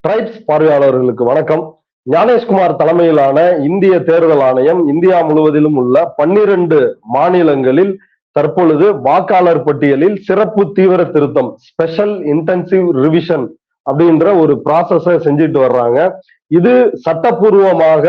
Tribes பார்வையாளர்களுக்கு வணக்கம். ஞானேஷ்குமார் தலைமையிலான இந்திய தேர்தல் ஆணையம் இந்தியா முழுவதிலும் உள்ள 12 மாநிலங்களில் தற்பொழுது வாக்காளர் பட்டியலில் சிறப்பு தீவிர திருத்தம், ஸ்பெஷல் இன்டென்சிவ் ரிவிஷன் அப்படின்ற ஒரு ப்ராசஸ செஞ்சுட்டு வர்றாங்க. இது சட்டப்பூர்வமாக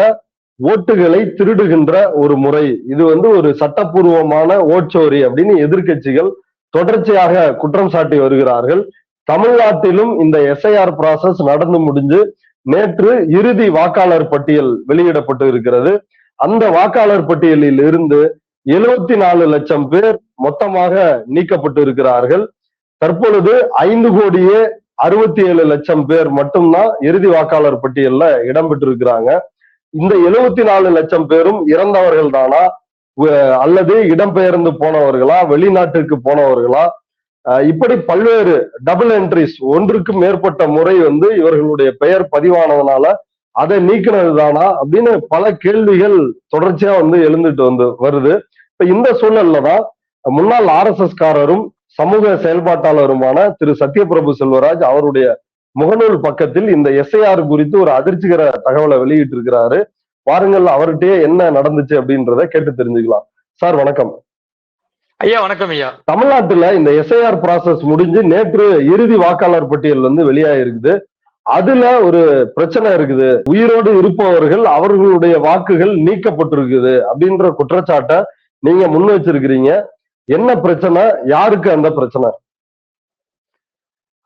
ஓட்டுகளை திருடுகின்ற ஒரு முறை. இது ஒரு சட்டப்பூர்வமான ஓட்சோரி அப்படின்னு எதிர்க்கட்சிகள் தொடர்ச்சியாக குற்றம் சாட்டி வருகிறார்கள். தமிழ்நாட்டிலும் இந்த எஸ்ஐஆர் ப்ராசஸ் நடந்து முடிஞ்சு நேற்று இறுதி வாக்காளர் பட்டியல் வெளியிடப்பட்டு இருக்கிறது. அந்த வாக்காளர் பட்டியலில் இருந்து 74 லட்சம் பேர் மொத்தமாக நீக்கப்பட்டு இருக்கிறார்கள். தற்பொழுது 5,67,00,000 பேர் மட்டும்தான் இறுதி வாக்காளர் பட்டியல்ல இடம்பெற்றிருக்கிறாங்க. இந்த 74 லட்சம் பேரும் இறந்தவர்கள் தானா அல்லது இடம்பெயர்ந்து போனவர்களா, வெளிநாட்டுக்கு போனவர்களா, இப்படி பல்வேறு டபுள் என்ட்ரிஸ், ஒன்றுக்கு மேற்பட்ட முறை இவர்களுடைய பெயர் பதிவானதுனால அதை நீக்கினது தானா அப்படின்னு பல கேள்விகள் தொடர்ச்சியா எழுந்துட்டு வருது. இப்ப இந்த சூழல்ல தான் முன்னாள் RSS காரரும் சமூக செயல்பாட்டாளருமான திரு சத்யபிரபு செல்வராஜ் அவருடைய முகநூல் பக்கத்தில் இந்த எஸ்ஐஆர் குறித்து ஒரு அதிர்ச்சிகர தகவலை வெளியிட்டு இருக்கிறாரு. வாருங்கள் அவர்கிட்டயே என்ன நடந்துச்சு அப்படின்றத கேட்டு தெரிஞ்சுக்கலாம். சார் வணக்கம். ஐயா வணக்கம் ஐயா. தமிழ்நாட்டுல இந்த எஸ்ஐஆர் ப்ராசஸ் முடிஞ்சு நேற்று இறுதி வாக்காளர் பட்டியல் வெளியாயிருக்குது. அதுல ஒரு பிரச்சனை இருக்குது. உயிரோடு இருப்பவர்கள் அவர்களுடைய வாக்குகள் நீக்கப்பட்டிருக்குது அப்படின்ற குற்றச்சாட்டை நீங்க முன் வச்சிருக்கிறீங்க. என்ன பிரச்சனை? யாருக்கு அந்த பிரச்சனை?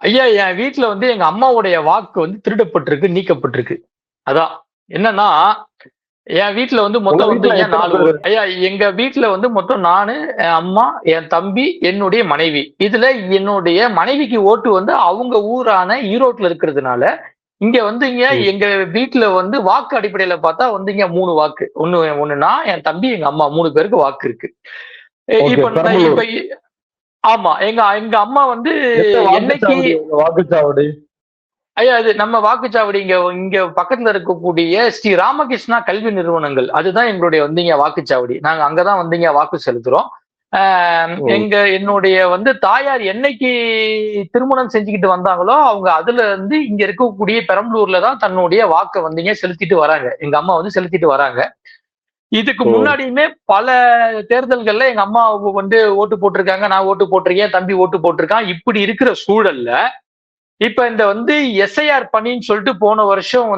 ஐயா, என் வீட்டுல எங்க அம்மாவுடைய வாக்கு திருடப்பட்டிருக்கு, நீக்கப்பட்டிருக்கு. அதான் என்னன்னா, என் வீட்டுல மொத்தம் 4 ஐயா. எங்க வீட்டுல மொத்தம் நானு, என் அம்மா, என் தம்பி, என்னுடைய மனைவி. இதுல என்னுடைய மனைவிக்கு ஓட்டு அவங்க ஊரான ஈரோட்ல இருக்கிறதுனால இங்க இங்க எங்க வீட்டுல வாக்கு அடிப்படையில பார்த்தா இங்க 3 வாக்கு. ஒண்ணு நான், என் தம்பி, எங்க அம்மா 3 பேருக்கு வாக்கு இருக்கு. இப்ப ஆமா, எங்க அம்மா என்னைக்கு வாக்குச்சாவடி? ஐயா, அது நம்ம வாக்குச்சாவடி இங்க பக்கத்துல இருக்கக்கூடிய ஸ்ரீ ராமகிருஷ்ணா கல்வி நிறுவனங்கள், அதுதான் எங்களுடைய இங்க வாக்குச்சாவடி. நாங்க அங்கதான் இங்க வாக்கு செலுத்துறோம். என்னுடைய தாயார் என்னைக்கு திருமணம் செஞ்சுக்கிட்டு வந்தாங்களோ அவங்க அதுல இங்க இருக்கக்கூடிய பெரம்பலூர்ல தான் தன்னுடைய வாக்கை இங்க செலுத்திட்டு வராங்க. எங்க அம்மா செலுத்திட்டு வராங்க. இதுக்கு முன்னாடியுமே பல தேர்தல்கள்ல எங்க அம்மா ஓட்டு போட்டிருக்காங்க, நான் ஓட்டு போட்டிருக்கேன், தம்பி ஓட்டு போட்டிருக்கான். இப்படி இருக்கிற சூழல்ல இப்ப இந்த எஸ்ஐஆர் பணின்னு சொல்லிட்டு போன வருஷம்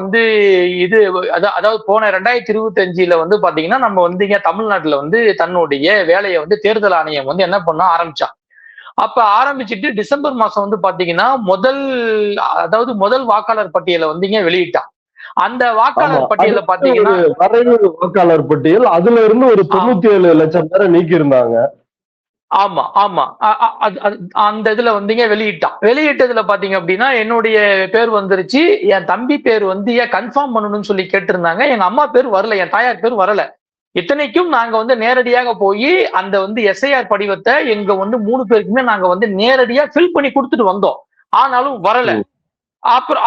இது அதாவது போன 2025ல பாத்தீங்கன்னா நம்ம இங்க தமிழ்நாட்டுல தன்னுடைய வேலையை தேர்தல் ஆணையம் என்ன பண்ண ஆரம்பிச்சான். அப்ப ஆரம்பிச்சுட்டு டிசம்பர் மாசம் பாத்தீங்கன்னா முதல் வாக்காளர் பட்டியலை இங்க வெளியிட்டான். அந்த வாக்காளர் பட்டியல பாத்தீங்கன்னா வரைவு வாக்காளர் பட்டியல், அதுல இருந்து ஒரு 97 லட்சம் பேரை நீக்கி இருந்தாங்க. ஆமா ஆமா, அந்த இதுல வெளியிட்டதுல பாத்தீங்க அப்படின்னா என்னுடைய பேர் வந்துருச்சு. என் தம்பி பேர் ஏன் கன்ஃபார்ம் பண்ணணும்னு சொல்லி கேட்டிருந்தாங்க. எங்க அம்மா பேர் வரல, என் தாயார் பேர் வரல. இத்தனைக்கும் நாங்க நேரடியாக போய் அந்த எஸ்ஐஆர் படிவத்தை எங்க 3 பேருக்குமே நாங்க நேரடியா ஃபில் பண்ணி கொடுத்துட்டு வந்தோம். ஆனாலும் வரல.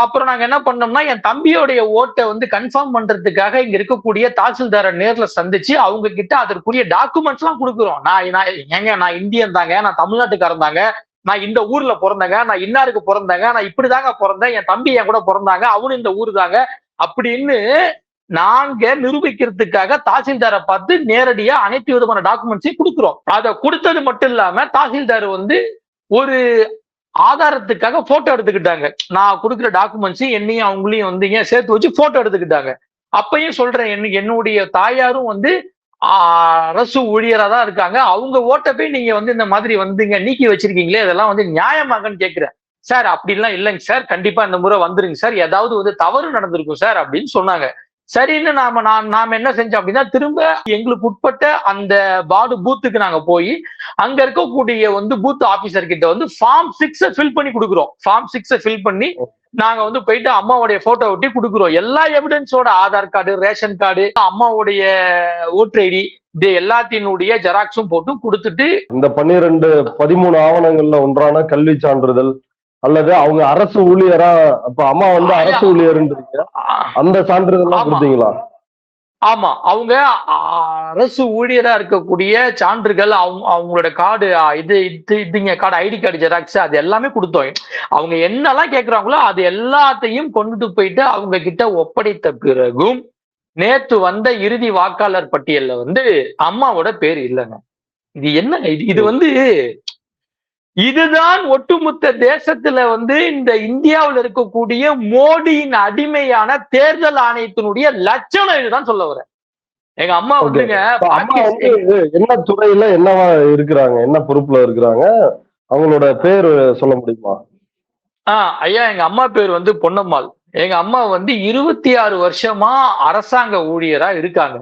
அப்புறம் நாங்க என்ன பண்ணோம்னா, என் தம்பியோடைய ஓட்டை கன்ஃபார்ம் பண்றதுக்காக இங்க இருக்கக்கூடிய தாசில்தாரை நேர்ல சந்திச்சு அவங்க கிட்ட அதற்குரிய டாக்குமெண்ட்ஸ் எல்லாம் கொடுக்குறோம். நான் இந்தியன் தாங்க, நான் தமிழ்நாட்டுக்காரன் தாங்க, நான் இந்த ஊர்ல பிறந்தேங்க, நான் இன்னாருக்கு பிறந்தேங்க, நான் இப்படிதாங்க பிறந்தேன், என் தம்பி என் கூட பிறந்தாங்க, அவனு இந்த ஊரு தாங்க அப்படின்னு நாங்க நிரூபிக்கிறதுக்காக தாசில்தாரை பார்த்து நேரடியா அனைத்து விதமான டாக்குமெண்ட்ஸையும் கொடுக்குறோம். அதை கொடுத்தது மட்டும் இல்லாம தாசில்தார் ஒரு ஆதாரத்துக்காக போட்டோ எடுத்துக்கிட்டாங்க. நான் கொடுக்குற டாக்குமெண்ட்ஸ் என்னையும் அவங்களையும் சேர்த்து வச்சு போட்டோ எடுத்துக்கிட்டாங்க. அப்பயும் சொல்றேன், என்னுடைய தாயாரும் அரசு ஊழியரா தான் இருக்காங்க. அவங்க ஓட்ட போய் நீங்க இந்த மாதிரி நீக்கி வச்சிருக்கீங்களே, அதெல்லாம் நியாயமாகன்னு கேட்கிறேன். சார் அப்படின்லாம் இல்லைங்க சார், கண்டிப்பா இந்த முறை வந்துருங்க சார், ஏதாவது தவறு நடந்திருக்கும் சார் அப்படின்னு சொன்னாங்க. சரின்னு நாம என்ன செஞ்சோம் அப்படின்னா, திரும்ப எங்களுக்கு உட்பட்ட அந்த வார்டு பூத்துக்கு நாங்க போய் அங்க இருக்கக்கூடிய பூத் ஆபீசர் கிட்ட ஃபார்ம் 6 ஃபில் பண்ணி கொடுக்குறோம். ஃபார்ம் 6 ஃபில் பண்ணி நாங்க போயிட்டு அம்மாவுடைய போட்டோ ஒட்டி கொடுக்குறோம். எல்லா எவிடன்ஸோட ஆதார் கார்டு, ரேஷன் கார்டு, அம்மாவுடைய ஓட்டர் ஐடி, இது எல்லாத்தினுடைய ஜெராக்ஸும் போட்டு கொடுத்துட்டு இந்த 13 ஆவணங்கள்ல ஒன்றான கல்வி சான்றிதழ் அல்லது அவங்க அரசு ஊழியரா, அப்ப அம்மா அரசு ஊழியர்ன்றீங்க, அந்த சான்றிதழ் கொடுத்தீங்களா? ஆமா. அவங்க அரசு ஊழியரா இருக்கக்கூடிய சான்றுகள், அவங்களோட கார்டு இதுங்க கார்டு, ஐடி கார்டு ஜெராக்ஸ் அது எல்லாமே குடுத்தோம். அவங்க என்னலாம் கேட்கிறாங்களோ அது எல்லாத்தையும் கொண்டுட்டு போயிட்டு அவங்க கிட்ட ஒப்படைத்த பிறகும், நேத்து வந்த இறுதி வாக்காளர் பட்டியல்ல வந்து அம்மாவோட பேர் இல்லங்க. இது என்னங்க இது? இது வந்து இதுதான் ஒட்டுமொத்த தேசத்துல வந்து இந்த இந்தியாவில் இருக்கக்கூடிய மோடியின் அடிமையான தேர்தல் ஆணையத்தினுடைய லட்சணம். இதுதான் சொல்ல வரேன். எங்க அம்மா வந்துங்க அம்மா வந்து என்ன துறையில என்னவா இருக்கிறாங்க, என்ன பொறுப்புல இருக்கிறாங்க, அவங்களோட பேர் சொல்ல முடியுமா? ஐயா, எங்க அம்மா பேர் வந்து பொன்னம்மாள். எங்க அம்மா வந்து 26 வருஷமா அரசாங்க ஊழியரா இருக்காங்க.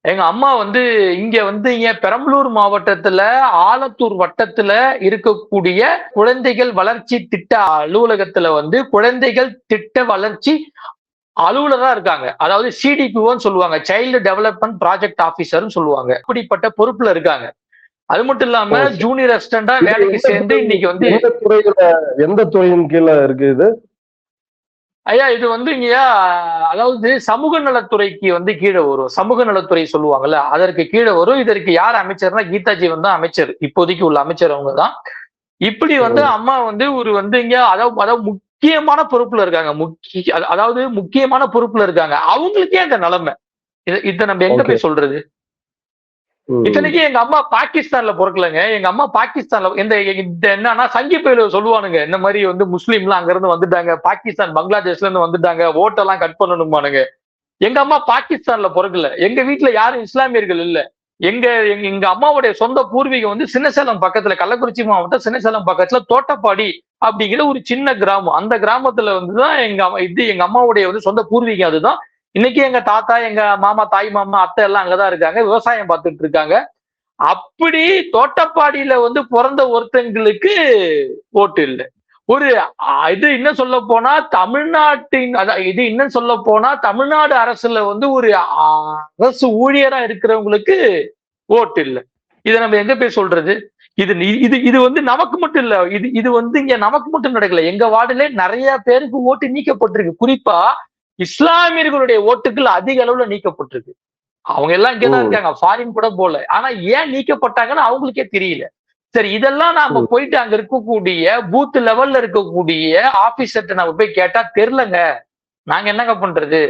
எங்க அம்மா வந்து இங்க பெரம்பலூர் மாவட்டத்துல ஆலத்தூர் வட்டத்துல இருக்கக்கூடிய குழந்தைகள் வளர்ச்சி திட்ட அலுவலகத்துல வந்து குழந்தைகள் திட்ட வளர்ச்சி அலுவலரா இருக்காங்க. அதாவது சிடிபிஓன்னு சொல்லுவாங்க, சைல்டு டெவலப்மெண்ட் ப்ராஜெக்ட் ஆபீசர்னு சொல்லுவாங்க. அப்படிப்பட்ட பொறுப்புல இருக்காங்க. அது மட்டும் இல்லாம ஜூனியர் அசிஸ்டண்டா வேலைக்கு சேர்ந்து இன்னைக்கு வந்து எந்த துறையின் கீழே இருக்கு இது? ஐயா, இது வந்து அதாவது சமூக நலத்துறைக்கு வந்து கீழே வரும். சமூக நலத்துறை சொல்லுவாங்கல்ல, அதற்கு கீழே வரும். இதற்கு யார் அமைச்சர்னா கீதாஜி வந்து அமைச்சர், இப்போதைக்கு உள்ள அமைச்சர் அவங்க தான். இப்படி வந்து அம்மா வந்து ஒரு வந்து அதாவது முக்கியமான பொறுப்புல இருக்காங்க. அதாவது முக்கியமான பொறுப்புல இருக்காங்க. அவங்களுக்கே அந்த நிலைமை. இதை நம்ம எங்க போய் சொல்றது? இத்தனைக்கு எங்க அம்மா பாகிஸ்தான்ல பிறக்கலங்க. எங்க அம்மா பாகிஸ்தான்ல இந்த என்னன்னா சங்கி பயில சொல்லுவானுங்க, இந்த மாதிரி வந்து முஸ்லீம் எல்லாம் அங்க இருந்து வந்துட்டாங்க, பாகிஸ்தான் பங்களாதேஷ்ல இருந்து வந்துட்டாங்க, ஓட்டெல்லாம் கட் பண்ணணுமானுங்க. எங்க அம்மா பாகிஸ்தான்ல பிறக்கல. எங்க வீட்டுல யாரும் இஸ்லாமியர்கள் இல்ல. எங்க அம்மாவுடைய சொந்த பூர்வீகம் வந்து சின்னசேலம் பக்கத்துல, கள்ளக்குறிச்சி மாவட்டம் சின்னசேலம் பக்கத்துல தோட்டப்பாடி அப்படிங்கிற ஒரு சின்ன கிராமம். அந்த கிராமத்துல வந்துதான் எங்க அம்மாவுடைய வந்து சொந்த பூர்வீகம். அதுதான் இன்னைக்கு எங்க தாத்தா, எங்க மாமா, தாய் மாமா, அத்தை எல்லாம் அங்கதான் இருக்காங்க, விவசாயம் பார்த்துட்டு இருக்காங்க. அப்படி தோட்டப்பாடியில வந்து பிறந்த ஒருத்தங்களுக்கு ஓட்டு இல்லை. ஒரு இது இன்னும் சொல்ல போனா தமிழ்நாட்டின் இது இன்னும் சொல்ல போனா தமிழ்நாடு அரசுல வந்து ஒரு அரசு ஊழியரா இருக்கிறவங்களுக்கு ஓட்டு இல்லை. இதை நம்ம எங்க போய் சொல்றது? இது இது இது வந்து நமக்கு மட்டும் இல்ல, இது வந்து இங்க நமக்கு மட்டும் நடக்கல. எங்க வார்டுல நிறைய பேருக்கு ஓட்டு நீக்கப்பட்டிருக்கு. குறிப்பா இஸ்லாமியர்களுடைய ஓட்டுகள் அதிக அளவுல நீக்கப்பட்டிருக்கு. அவங்க எல்லாம் இங்கதான் இருக்காங்க, ஃபாரின் கூட போல. ஆனா ஏன் நீக்கப்பட்டாங்கன்னு அவங்களுக்கே தெரியல. சரி, இதெல்லாம் நாம போயிட்டு அங்க இருக்கக்கூடிய பூத் லெவல்ல இருக்கக்கூடிய ஆபீசர்ட்ட நம்ம போய் கேட்டா தெரியலங்க, நாங்க என்னங்க பண்றது,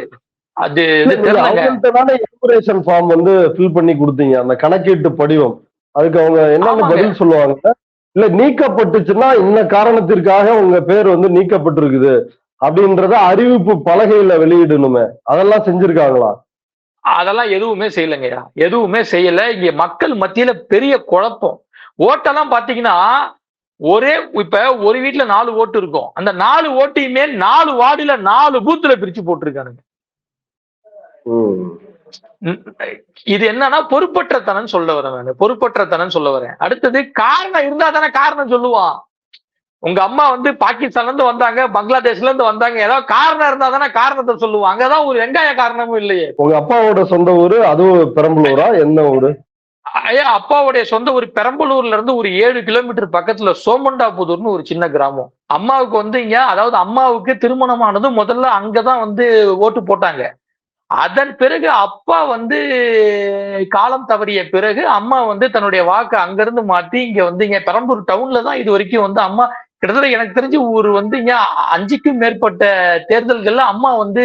அது தெரியலங்க. ஃபார்ம் வந்து ஃபில் பண்ணி கொடுத்தீங்க, அந்த கணக்கீட்டு படிவம், அதுக்கு அவங்க என்ன பதில் சொல்லுவாங்க? இல்ல நீக்கப்பட்டுச்சுன்னா இந்த காரணத்திற்காக உங்க பேர் வந்து நீக்கப்பட்டிருக்குது அப்படின்றத அறிவிப்பு பலகையில வெளியிடணுமே, அதெல்லாம் செஞ்சிருக்காங்களா? அதெல்லாம் எதுவுமே செய்யலைங்கய்யா, எதுவுமே செய்யல. இங்க மக்கள் மத்தியில பெரிய குழப்பம். ஓட்டெல்லாம் பாத்தீங்கன்னா இப்ப ஒரு வீட்டுல 4 ஓட்டு இருக்கும். அந்த 4 ஓட்டையுமே 4 வார்டுல 4 பூத்துல பிரிச்சு போட்டிருக்கானுங்க. இது என்னன்னா பொறுப்பற்றத்தனம் சொல்ல வரேன் நான், பொறுப்பற்றத்தனம் சொல்ல வரேன். அடுத்தது காரணம் இருந்தா தானே காரணம் சொல்லுவான். உங்க அம்மா வந்து பாகிஸ்தான்ல இருந்து வந்தாங்க, பங்களாதேஷ்ல இருந்து வந்தாங்க, ஏதாவது காரணம் இருந்தா தானே காரணத்தை சொல்லுவாங்க. அங்கதான் ஒரு வெங்காய காரணமும் இல்லையே. உங்க அப்பாவோட சொந்த ஊரு அதுவும் பெரம்பலூரா? என்ன ஊரு? ஐயா, அப்பாவுடைய சொந்த ஊர் பெரம்பலூர்ல இருந்து ஒரு 7 கிலோமீட்டர் பக்கத்துல சோமண்டாபுதூர்னு ஒரு சின்ன கிராமம். அம்மாவுக்கு வந்து அதாவது அம்மாவுக்கு திருமணமானது முதல்ல அங்கதான் வந்து ஓட்டு போட்டாங்க. அதன் பிறகு அப்பா வந்து காலம் தவறிய பிறகு அம்மா வந்து தன்னுடைய வாக்கு அங்கிருந்து மாத்தி இங்க வந்து பெரம்பலூர் டவுன்ல தான் இது வரைக்கும் வந்து அம்மா கிட்டத்தட்ட எனக்கு தெரிஞ்சு ஒரு வந்து 5க்கும் மேற்பட்ட தேர்தல்கள்ல அம்மா வந்து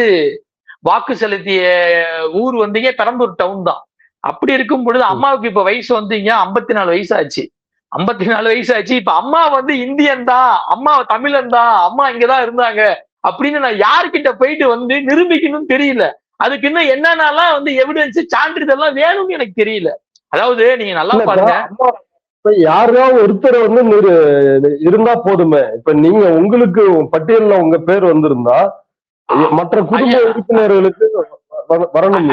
வாக்கு செலுத்திய ஊர் வந்து பெரம்பலூர் டவுன் தான். அப்படி இருக்கும் பொழுது அம்மாவுக்கு இப்ப வயசு வந்து 54 வயசு ஆச்சு. 54 வயசு ஆச்சு. இப்ப அம்மா வந்து இந்தியன் தான், அம்மா தமிழன் தான், அம்மா இங்கதான் இருந்தாங்க அப்படின்னு நான் யாருக்கிட்ட போயிட்டு வந்து நிரூபிக்கணும்னு தெரியல. அதுக்கு இன்னும் என்னென்னலாம் வந்து எவிடன்ஸ், சான்றிதழ்லாம் வேணும்னு எனக்கு தெரியல. அதாவது நீங்க நல்லா பாருங்க, யாராவது ஒருத்தர் வந்து இருந்தா போதுமே. இப்ப நீங்க உங்களுக்கு பட்டியல்ல உங்க பேர் வந்திருந்தா மற்ற குடும்ப உறுப்பினர்களுக்கு வரணும்.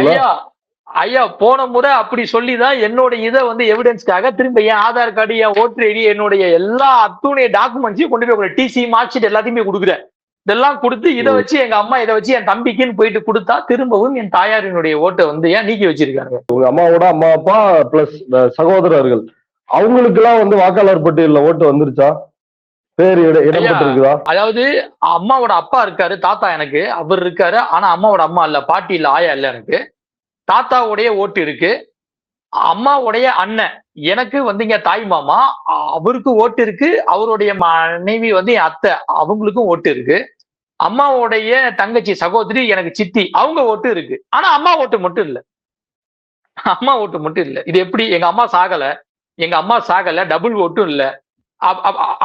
ஐயா, போன முறை அப்படி சொல்லிதான் என்னோட இதை வந்து எவிடன்ஸ்க்காக திரும்ப என் ஆதார் கார்டு, என் ஓட்டர் ஐடி, என்னுடைய எல்லா அத்துணைய டாக்குமெண்ட்ஸையும் கொண்டு போய் டிசி, மார்க் ஷீட் எல்லாத்தையுமே கொடுக்குறேன். இதெல்லாம் கொடுத்து இதை வச்சு எங்க அம்மா இதை வச்சு என் தம்பிக்குன்னு போயிட்டு கொடுத்தா திரும்பவும் என் தாயாரினுடைய ஓட்டை வந்து நீக்கி வச்சிருக்காங்க. உங்க அம்மாவோட அம்மா அப்பா பிளஸ் சகோதரர்கள் அவங்களுக்கு எல்லாம் வந்து வாக்காளர் பட்டியல்ல ஓட்டு வந்துருச்சா? பேர் இடம்பெற்றிருக்குதா? அதாவது அம்மாவோட அப்பா இருக்காரு, தாத்தா எனக்கு அவர் இருக்காரு. ஆனா அம்மாவோட அம்மா இல்ல, பாட்டி இல்ல, ஆயா இல்ல எனக்கு. தாத்தாவுடைய ஓட்டு இருக்கு, அம்மாவுடைய அண்ணன் எனக்கு இங்க தாய் மாமா அவருக்கு ஓட்டு இருக்கு, அவருடைய மனைவி என் அத்தை அவங்களுக்கும் ஓட்டு இருக்கு, அம்மாவுடைய தங்கச்சி சகோதரி எனக்கு சித்தி அவங்க ஓட்டு இருக்கு. ஆனா அம்மா ஓட்டு மட்டும் இல்ல. அம்மா ஓட்டு மட்டும் இல்ல. இது எப்படி? எங்க அம்மா சாகல, டபுள் ஓட்டும் இல்ல.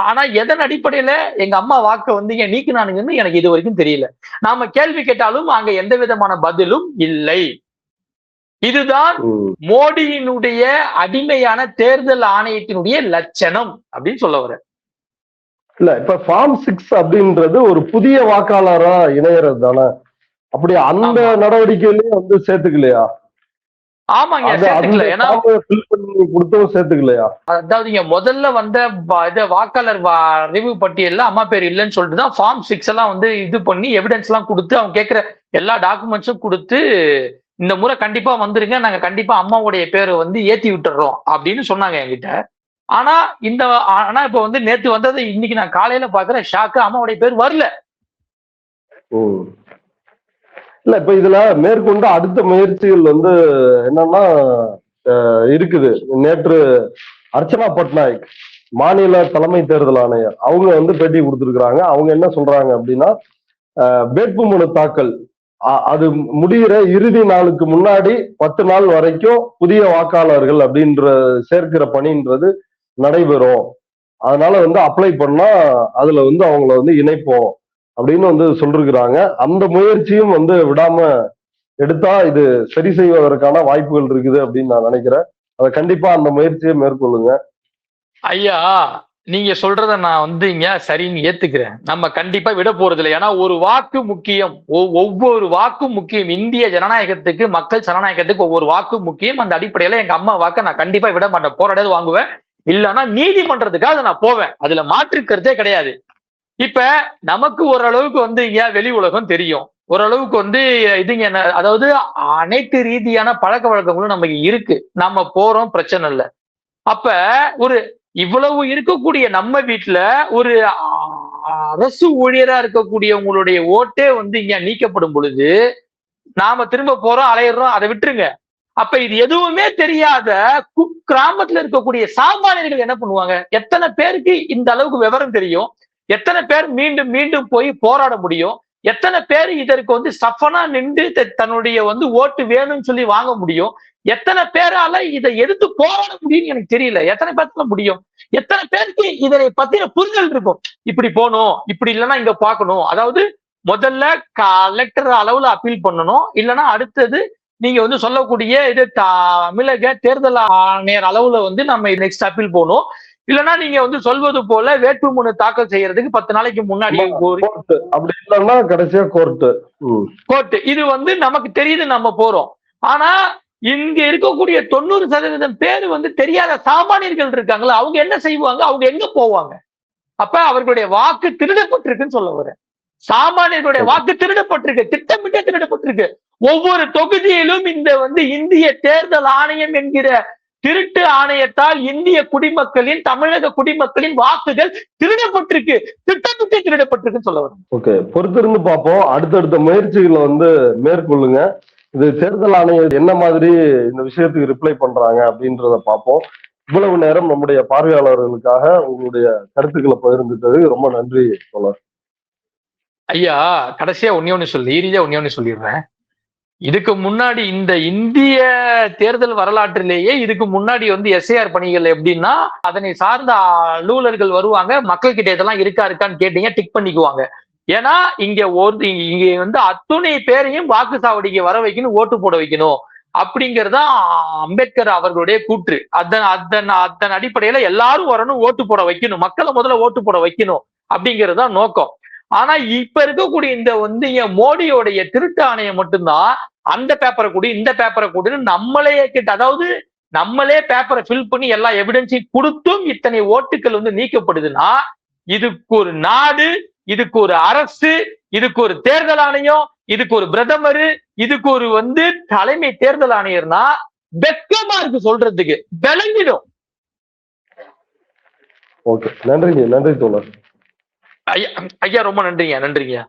ஆனா எதன் அடிப்படையில எங்க அம்மா வாக்க நீக்கினானுங்கன்னு எனக்கு இது வரைக்கும் தெரியல. நாம கேள்வி கேட்டாலும் அங்க எந்த விதமான பதிலும் இல்லை. இதுதான் மோடியினுடைய அடிமையான தேர்தல் ஆணையத்தினுடைய லட்சணம் அப்படின்னு சொல்ல வர. இல்ல இப்ப ஃபார்ம் 6 அப்படின்றது ஒரு புதிய வாக்காளரா இணையறது தானே? அப்படி அந்த நடவடிக்கையிலயும் சேர்த்துக்கலையா? ஆமாங்க, சேர்த்துக்கல. ஏன்னா சேர்த்துக்கலையா? அதாவது முதல்ல வாக்காளர் அறிவு பட்டியல்ல அம்மா பேர் இல்லைன்னு சொல்லிட்டு தான் ஃபார்ம் 6 எல்லாம் இது பண்ணி எவிடன்ஸ் எல்லாம் கொடுத்து அவங்க கேட்கிற எல்லா டாக்குமெண்ட்ஸும் கொடுத்து இந்த முறை கண்டிப்பா வந்துருங்க, நாங்க கண்டிப்பா அம்மாவுடைய பேரை ஏத்தி விட்டுறோம் அப்படின்னு சொன்னாங்க என்கிட்ட. ஆனா இப்ப நேத்து வந்தது இன்னைக்கு நான் காலையில பாக்குறேன், ஷாக்கு, அம்மாவுடைய பேர் வரல. இல்ல இப்ப இதுல மேற்கொண்டு அடுத்த முயற்சிகள் என்னன்னா இருக்குது. நேற்று அர்ச்சனா பட்நாயக் மாநில தலைமை தேர்தல் ஆணையர் அவங்க பேட்டி கொடுத்திருக்கிறாங்க. அவங்க என்ன சொல்றாங்க அப்படின்னா, வேட்புமனு தாக்கல் அது முடிகிற இறுதி நாளுக்கு முன்னாடி 10 நாள் வரைக்கும் புதிய வாக்காளர்கள் அப்படின்ற சேர்க்கிற பணின்றது நடைபெறும். அதனால அப்ளை பண்ணா அதுல அவங்கள இணைப்போம் அப்படின்னு சொல்லிருக்கிறாங்க. அந்த முயற்சியும் விடாம எடுத்தா இது சரி செய்வதற்கான வாய்ப்புகள் இருக்குது அப்படின்னு நான் நினைக்கிறேன். அதை கண்டிப்பா அந்த முயற்சியை மேற்கொள்ளுங்க. ஐயா, நீங்க சொல்றத நான் சரின்னு ஏத்துக்கிறேன். நம்ம கண்டிப்பா விட போறது இல்லை. ஏன்னா ஒரு வாக்கு முக்கியம், ஒவ்வொரு வாக்கும் முக்கியம். இந்திய ஜனநாயகத்துக்கு, மக்கள் ஜனநாயகத்துக்கு ஒவ்வொரு வாக்கு முக்கியம். அந்த அடிப்படையில எங்க அம்மா வாக்க நான் கண்டிப்பா விட மாட்டேன். போராடாது வாங்குவேன், இல்லைன்னா நீதிமன்றத்துக்காக நான் போவேன். அதுல மாற்று கருத்தே கிடையாது. இப்ப நமக்கு ஓரளவுக்கு வெளி உலகம் தெரியும், ஓரளவுக்கு அதாவது அனைத்து ரீதியான பழக்க வழக்கங்களும் நமக்கு இருக்கு. நம்ம போறோம், பிரச்சனை இல்லை. அப்ப ஒரு இவ்வளவு இருக்கக்கூடிய நம்ம வீட்டுல ஒரு அரசு ஊழியரா இருக்கக்கூடிய உங்களுடைய ஓட்டே இங்க நீக்கப்படும் பொழுது நாம திரும்ப போறோம், அலையிறோம், அதை விட்டுருங்க. அப்ப இது எதுவுமே தெரியாத கிராமத்துல இருக்கக்கூடிய சாமானியர்கள் என்ன பண்ணுவாங்க? எத்தனை பேருக்கு இந்த அளவுக்கு விவரம் தெரியும்? எத்தனை பேர் மீண்டும் மீண்டும் போய் போராட முடியும்? எத்தனை பேர் இதற்கு சஃபனா நின்று தன்னுடைய ஓட்டு வேணும்னு சொல்லி வாங்க முடியும்? எத்தனை பேரால இதை எடுத்து போராட முடியும்னு எனக்கு தெரியல. எத்தனை பேர்த்துல முடியும்? எத்தனை பேருக்கு இதனை பத்தின புரிதல் இருக்கும்? இப்படி போகணும், இப்படி இல்லைன்னா இங்க பார்க்கணும். அதாவது முதல்ல கலெக்டர் அளவுல அப்பீல் பண்ணணும், இல்லைன்னா அடுத்தது நீங்க சொல்லக்கூடிய இது தமிழக தேர்தல் ஆணையர் அளவுல நம்ம நெக்ஸ்ட் அப்பீல் போகணும். இல்லைன்னா நீங்க சொல்வது போல வேட்புமனு தாக்கல் செய்யறதுக்கு 10 நாளைக்கு முன்னாடி அப்படி இல்லைன்னா கடைசியா கோர்ட். இது நமக்கு தெரியுது, நம்ம போறோம். ஆனா இங்க இருக்கக்கூடிய 90% பேர் தெரியாத சாமானியர்கள் இருக்காங்களா, அவங்க என்ன செய்வாங்க? அவங்க எங்க போவாங்க? அப்ப அவர்களுடைய வாக்கு திருடப்பட்டிருக்குன்னு சொல்ல வரேன். சாமானியர்களுடைய வாக்கு திருடப்பட்டிருக்கு, திட்டமிட்டே திருடப்பட்டிருக்கு. ஒவ்வொரு தொகுதியிலும் இந்த இந்திய தேர்தல் ஆணையம் என்கிற திருட்டு ஆணையத்தால் இந்திய குடிமக்களின், தமிழக குடிமக்களின் வாக்குகள் திருடப்பட்டிருக்கு, திட்டமிட்டே திருடப்பட்டிருக்குன்னு சொல்ல வரேன். ஓகே, பொறுத்திருந்து பார்ப்போம். அடுத்தடுத்த முயற்சிகளை மேற்கொள்ளுங்க. இது தேர்தல் ஆணையர் என்ன மாதிரி இந்த விஷயத்துக்கு ரிப்ளை பண்றாங்க அப்படின்றத பார்ப்போம். இவ்வளவு நேரம் நம்முடைய பார்வையாளர்களுக்காக உங்களுடைய கருத்துக்களை பகிர்ந்துட்டது ரொம்ப நன்றி தோழர். ஐயா, கடைசியா ஒன்னே சொல்லிடுறேன். இதுக்கு முன்னாடி இந்த இந்திய தேர்தல் வரலாற்றிலேயே இதுக்கு முன்னாடி எஸ்ஐஆர் பணிகள் எப்படின்னா, அதனை சார்ந்த அலுவலர்கள் வருவாங்க, மக்கள் கிட்ட இதெல்லாம் இருக்கான்னு கேட்டீங்க, டிக் பண்ணிக்குவாங்க. ஏன்னா இங்க அத்துணை பேரையும் வாக்கு சாவடிக்கு வர வைக்கணும், ஓட்டு போட வைக்கணும் அப்படிங்கறதா அம்பேத்கர் அவர்களுடைய கூற்று. அதன் அடிப்படையில எல்லாரும் வரணும், ஓட்டு போட வைக்கணும், மக்களை முதல்ல ஓட்டு போட வைக்கணும் அப்படிங்கறதா நோக்கம். ஆனா இப்ப இருக்கக்கூடிய இந்த மோடியோடைய திருட்டு ஆணையம் மட்டும்தான் அந்த பேப்பரை கூடி, இந்த பேப்பரை கூடின்னு நம்மளே அதாவது நம்மளே பேப்பரை ஃபில் பண்ணி எல்லா எவிடன்ஸையும் கொடுத்தும் இத்தனை ஓட்டுகள் நீக்கப்படுதுன்னா, இதுக்கு ஒரு நாடு, இதுக்கு ஒரு அரசு, இதுக்கு ஒரு தேர்தல் ஆணையம், இதுக்கு ஒரு பிரதமர், இதுக்கு ஒரு தலைமை தேர்தல் ஆணையர்னா வெக்கமா இருக்கு சொல்றதுக்கு, விளங்கிடும். ஓகே, நன்றி தோழர். ஐயா ரொம்ப நன்றிங்க.